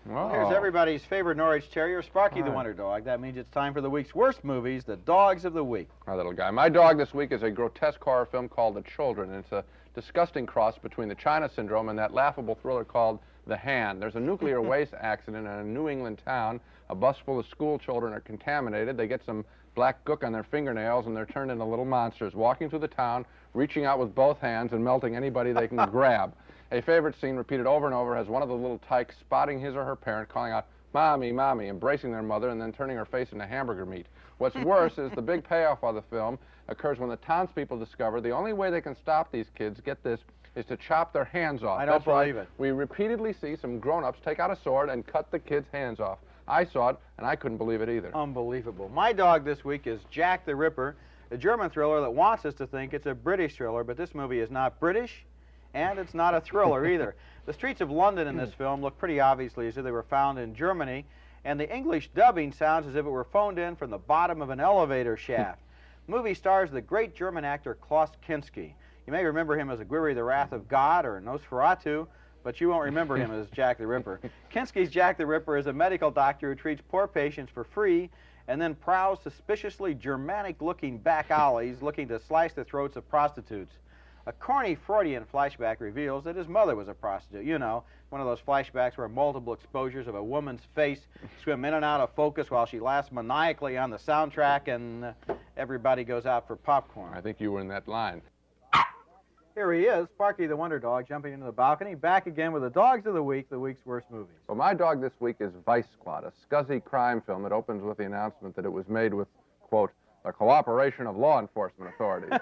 Well, here's everybody's favorite Norwich Terrier, Sparky the Wonder Dog. That means it's time for the week's worst movies, the dogs of the week. Our little guy. My dog this week is a grotesque horror film called The Children. It's a disgusting cross between the China Syndrome and that laughable thriller called The Hand. There's a nuclear waste accident in a New England town. A bus full of school children are contaminated. They get some black gook on their fingernails, and they're turned into little monsters, walking through the town, reaching out with both hands and melting anybody they can grab. A favorite scene repeated over and over has one of the little tykes spotting his or her parent, calling out, "Mommy, Mommy," embracing their mother, and then turning her face into hamburger meat. What's worse is the big payoff of the film occurs when the townspeople discover the only way they can stop these kids, get this, is to chop their hands off. I don't believe it. We repeatedly see some grown-ups take out a sword and cut the kids' hands off. I saw it, and I couldn't believe it either. Unbelievable. My dog this week is Jack the Ripper, a German thriller that wants us to think it's a British thriller, but this movie is not British, and it's not a thriller either. The streets of London in this film look pretty obviously as if they were found in Germany, and the English dubbing sounds as if it were phoned in from the bottom of an elevator shaft. The movie stars the great German actor Klaus Kinski. You may remember him as Aguirre the Wrath of God or Nosferatu, but you won't remember him as Jack the Ripper. Kinski's Jack the Ripper is a medical doctor who treats poor patients for free and then prowls suspiciously Germanic-looking back alleys looking to slice the throats of prostitutes. A corny Freudian flashback reveals that his mother was a prostitute. You know, one of those flashbacks where multiple exposures of a woman's face swim in and out of focus while she laughs maniacally on the soundtrack and everybody goes out for popcorn. I think you were in that line. Here he is, Sparky the Wonder Dog, jumping into the balcony, back again with the dogs of the week, the week's worst movies. Well, my dog this week is Vice Squad, a scuzzy crime film that opens with the announcement that it was made with, quote, the cooperation of law enforcement authorities.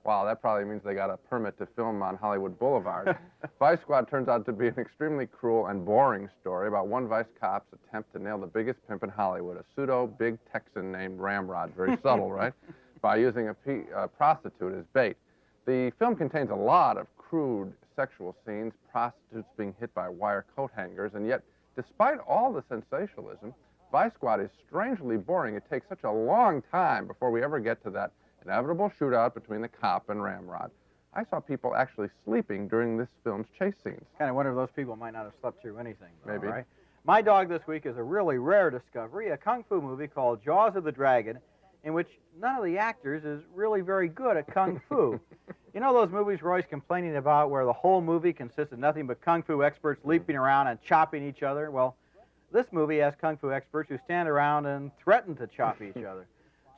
Wow, that probably means they got a permit to film on Hollywood Boulevard. Vice Squad turns out to be an extremely cruel and boring story about one vice cop's attempt to nail the biggest pimp in Hollywood, a pseudo-big Texan named Ramrod. Very subtle, right? By using a prostitute as bait. The film contains a lot of crude sexual scenes, prostitutes being hit by wire coat hangers, and yet, despite all the sensationalism, Vice Squad is strangely boring. It takes such a long time before we ever get to that inevitable shootout between the cop and Ramrod. I saw people actually sleeping during this film's chase scenes. Kind of wonder if those people might not have slept through anything, though, maybe. Right? My dog this week is a really rare discovery, a kung fu movie called Jaws of the Dragon, in which none of the actors is really very good at kung fu. You know those movies we're always complaining about where the whole movie consists of nothing but kung fu experts leaping around and chopping each other? Well, this movie has kung fu experts who stand around and threaten to chop each other.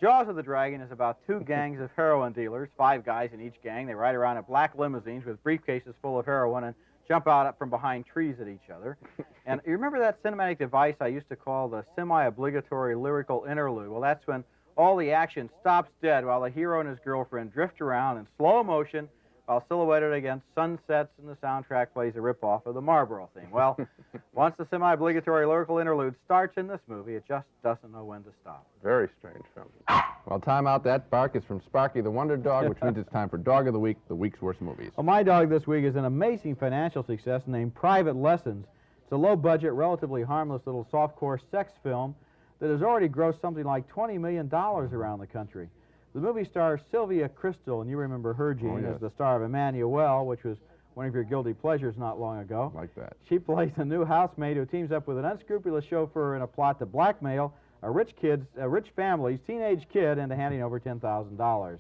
Jaws of the Dragon is about two gangs of heroin dealers, 5 guys in each gang. They ride around in black limousines with briefcases full of heroin and jump out from behind trees at each other. And you remember that cinematic device I used to call the semi-obligatory lyrical interlude? Well, that's when all the action stops dead while the hero and his girlfriend drift around in slow motion while silhouetted against sunsets, and the soundtrack plays a rip-off of the Marlboro theme. Well, once the semi-obligatory lyrical interlude starts in this movie, it just doesn't know when to stop. Very strange film. Well, time out. That bark is from Sparky the Wonder Dog, which means it's time for Dog of the Week, the week's worst movies. Well, my dog this week is an amazing financial success named Private Lessons. It's a low-budget, relatively harmless little softcore sex film that has already grossed something like $20 million around the country. The movie stars Sylvia Crystal, and you remember her, Gene, as the star of Emmanuel, which was one of your guilty pleasures not long ago. Like that. She plays a new housemaid who teams up with an unscrupulous chauffeur in a plot to blackmail a rich family's teenage kid into handing over $10,000.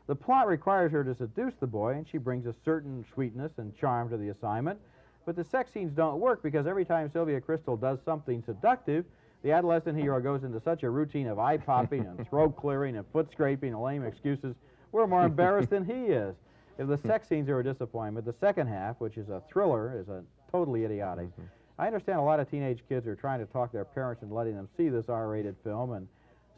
The plot requires her to seduce the boy, and she brings a certain sweetness and charm to the assignment. But the sex scenes don't work because every time Sylvia Crystal does something seductive, the adolescent hero goes into such a routine of eye-popping and throat-clearing and foot-scraping and lame excuses, we're more embarrassed than he is. If the sex scenes are a disappointment, the second half, which is a thriller, is a totally idiotic. I understand a lot of teenage kids are trying to talk their parents into letting them see this R-rated film, and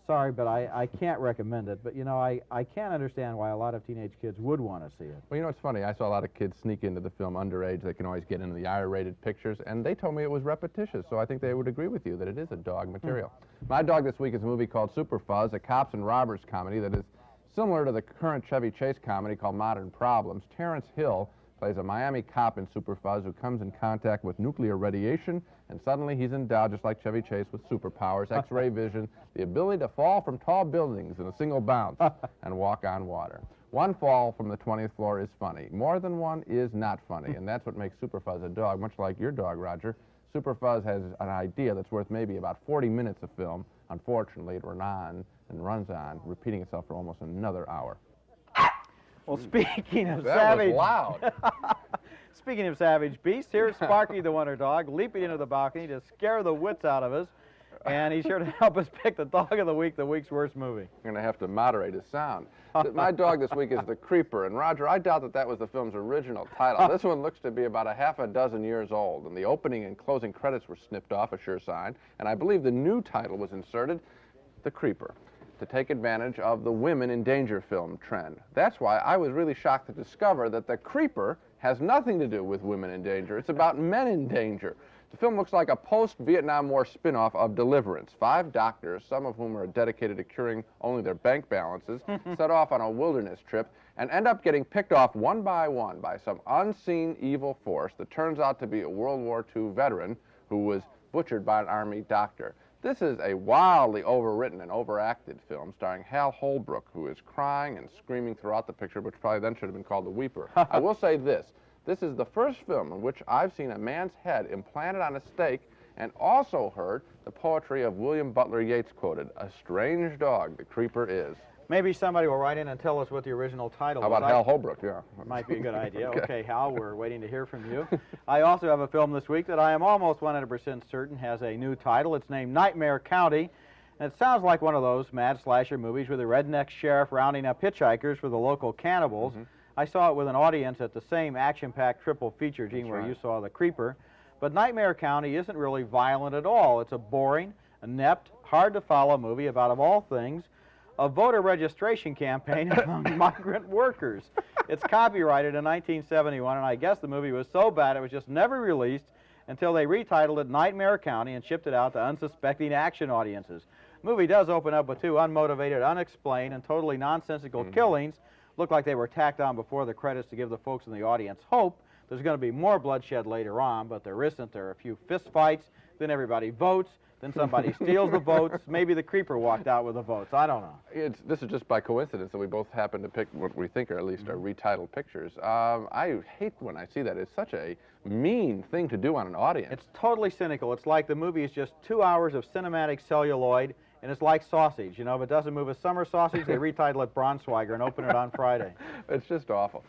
sorry, but I can't recommend it. But, you know, I can't understand why a lot of teenage kids would want to see it. Well, you know, it's funny. I saw a lot of kids sneak into the film underage. They can always get into the R-rated pictures, and they told me it was repetitious, so I think they would agree with you that it is a dog material. My dog this week is a movie called Super Fuzz, a cops and robbers comedy that is similar to the current Chevy Chase comedy called Modern Problems. Terrence Hill plays a Miami cop in Super Fuzz who comes in contact with nuclear radiation, and suddenly he's endowed, just like Chevy Chase, with superpowers, X-ray vision, the ability to fall from tall buildings in a single bounce, and walk on water. One fall from the 20th floor is funny. More than one is not funny, and that's what makes Super Fuzz a dog, much like your dog, Roger. Super Fuzz has an idea that's worth maybe about 40 minutes of film. Unfortunately, it runs on, repeating itself for almost another hour. Well, speaking of that savage... was loud. Speaking of savage beasts, here's Sparky the Wonder Dog leaping into the balcony to scare the wits out of us. And he's sure to help us pick the dog of the week, the week's worst movie. I'm going to have to moderate his sound. My dog this week is The Creeper. And Roger, I doubt that was the film's original title. This one looks to be about a half a dozen years old. And the opening and closing credits were snipped off, a sure sign. And I believe the new title was inserted, The Creeper, to take advantage of the women in danger film trend. That's why I was really shocked to discover that The Creeper has nothing to do with women in danger. It's about men in danger. The film looks like a post-Vietnam War spin-off of Deliverance. 5 doctors, some of whom are dedicated to curing only their bank balances, set off on a wilderness trip and end up getting picked off one by one by some unseen evil force that turns out to be a World War II veteran who was butchered by an army doctor. This is a wildly overwritten and overacted film starring Hal Holbrook, who is crying and screaming throughout the picture, which probably then should have been called The Weeper. I will say this. This is the first film in which I've seen a man's head implanted on a stake and also heard the poetry of William Butler Yeats quoted, "A strange dog the creeper is." Maybe somebody will write in and tell us what the original title is. How about Hal Holbrook? Yeah. Might be a good idea. Okay, Hal, we're waiting to hear from you. I also have a film this week that I am almost 100% certain has a new title. It's named Nightmare County. And it sounds like one of those mad slasher movies with a redneck sheriff rounding up hitchhikers for the local cannibals. I saw it with an audience at the same action-packed triple feature, Gene, where you saw The Creeper. But Nightmare County isn't really violent at all. It's a boring, inept, hard-to-follow movie about, of all things, a voter registration campaign among migrant workers. It's copyrighted in 1971, and I guess the movie was so bad it was just never released until they retitled it Nightmare County and shipped it out to unsuspecting action audiences. The movie does open up with 2 unmotivated, unexplained, and totally nonsensical killings. Looked like they were tacked on before the credits to give the folks in the audience hope. There's going to be more bloodshed later on, but there isn't. There are a few fist fights, then everybody votes, then somebody steals the votes. Maybe the creeper walked out with the votes. I don't know. This is just by coincidence that we both happen to pick what we think are at least are retitled pictures. I hate when I see that. It's such a mean thing to do on an audience. It's totally cynical. It's like the movie is just 2 hours of cinematic celluloid, and it's like sausage. You know, if it doesn't move as summer sausage, they retitle it Braunschweiger and open it on Friday. It's just awful.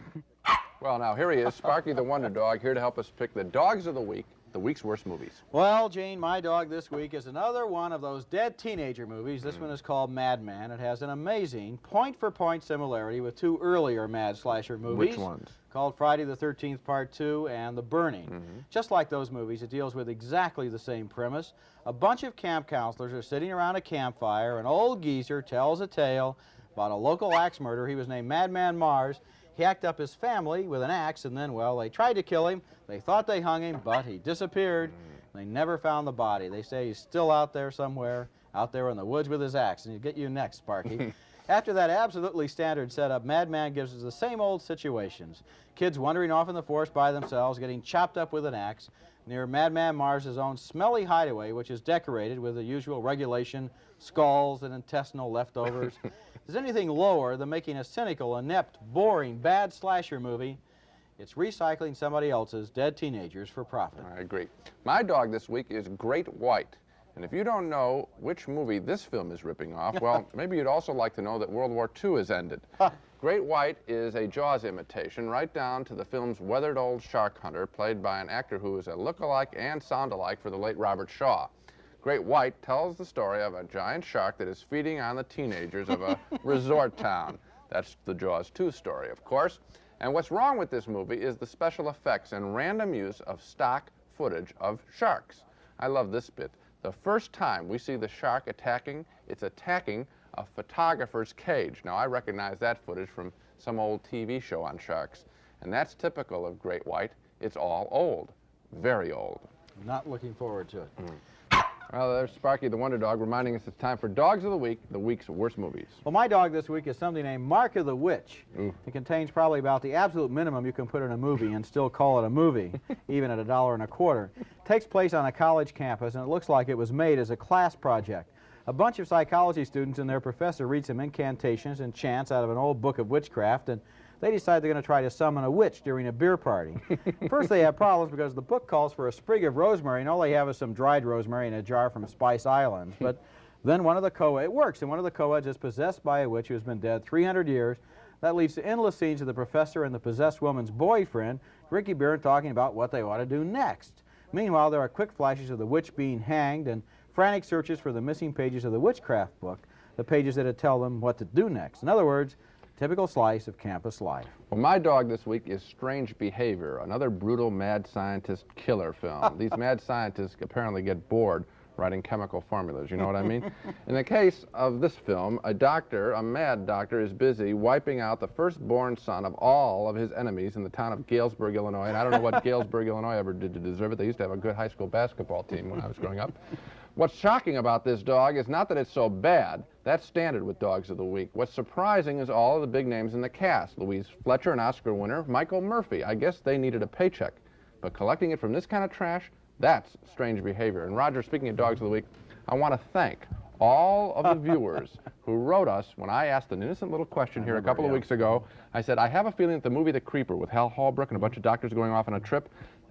Well, now, here he is, Sparky the Wonder Dog, here to help us pick the dogs of the week, the week's worst movies. Well, Gene, my dog this week is another one of those dead teenager movies. This one is called Madman. It has an amazing point-for-point similarity with 2 earlier mad slasher movies. Which ones? Called Friday the 13th Part 2 and The Burning. Just like those movies, it deals with exactly the same premise. A bunch of camp counselors are sitting around a campfire. An old geezer tells a tale about a local axe murderer. He was named Madman Mars. He hacked up his family with an axe, and then, well, they tried to kill him. They thought they hung him, but he disappeared. They never found the body. They say he's still out there somewhere, out there in the woods with his axe. And he'll get you next, Sparky. After that absolutely standard setup, Madman gives us the same old situations. Kids wandering off in the forest by themselves, getting chopped up with an axe, near Madman Mars' own smelly hideaway, which is decorated with the usual regulation skulls and intestinal leftovers. There's anything lower than making a cynical, inept, boring, bad slasher movie, it's recycling somebody else's dead teenagers for profit. I agree. My dog this week is Great White. And if you don't know which movie this film is ripping off, well, maybe you'd also like to know that World War II has ended. Great White is a Jaws imitation, right down to the film's weathered old shark hunter, played by an actor who is a look-alike and sound-alike for the late Robert Shaw. Great White tells the story of a giant shark that is feeding on the teenagers of a resort town. That's the Jaws 2 story, of course. And what's wrong with this movie is the special effects and random use of stock footage of sharks. I love this bit. The first time we see the shark attacking, it's attacking a photographer's cage. Now, I recognize that footage from some old TV show on sharks. And that's typical of Great White. It's all old. Very old. Not looking forward to it. Well, there's Sparky the Wonder Dog reminding us it's time for Dogs of the Week, the week's worst movies. Well, my dog this week is something named Mark of the Witch. Ooh. It contains probably about the absolute minimum you can put in a movie and still call it a movie, even at $1.25. It takes place on a college campus, and it looks like it was made as a class project. A bunch of psychology students and their professor read some incantations and chants out of an old book of witchcraft, and they decide they're going to try to summon a witch during a beer party. First, they have problems because the book calls for a sprig of rosemary, and all they have is some dried rosemary in a jar from Spice Islands. But then it works, and one of the co-eds is possessed by a witch who has been dead 300 years. That leads to endless scenes of the professor and the possessed woman's boyfriend drinking beer and talking about what they ought to do next. Meanwhile, there are quick flashes of the witch being hanged and frantic searches for the missing pages of the witchcraft book, the pages that tell them what to do next. In other words, typical slice of campus life. Well, my dog this week is Strange Behavior, another brutal mad scientist killer film. These mad scientists apparently get bored writing chemical formulas, you know what I mean? In the case of this film, a mad doctor, is busy wiping out the firstborn son of all of his enemies in the town of Galesburg, Illinois. And I don't know what Galesburg, Illinois ever did to deserve it. They used to have a good high school basketball team when I was growing up. What's shocking about this dog is not that it's so bad. That's standard with Dogs of the Week. What's surprising is all of the big names in the cast. Louise Fletcher, an Oscar winner, Michael Murphy. I guess they needed a paycheck. But collecting it from this kind of trash, that's strange behavior. And Roger, speaking of Dogs of the Week, I want to thank all of the viewers who wrote us when I asked an innocent little question here a couple of weeks ago. I said, I have a feeling that the movie The Creeper with Hal Holbrook and a bunch of doctors going off on a trip,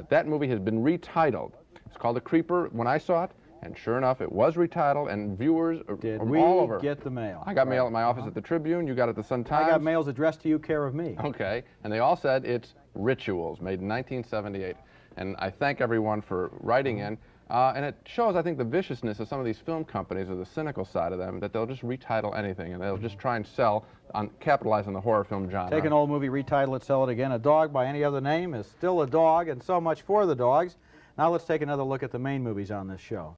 that movie has been retitled. It's called The Creeper when I saw it, and sure enough, it was retitled, and viewers from all over. Did we get the mail? I got mail at my office at the Tribune. You got it at the Sun-Times. I got mails addressed to you, care of me. Okay, and they all said it's Rituals, made in 1978. And I thank everyone for writing in. And it shows, I think, the viciousness of some of these film companies, or the cynical side of them, that they'll just retitle anything, and they'll just try and capitalize on the horror film genre. Take an old movie, retitle it, sell it again. A dog by any other name is still a dog, and so much for the dogs. Now let's take another look at the main movies on this show.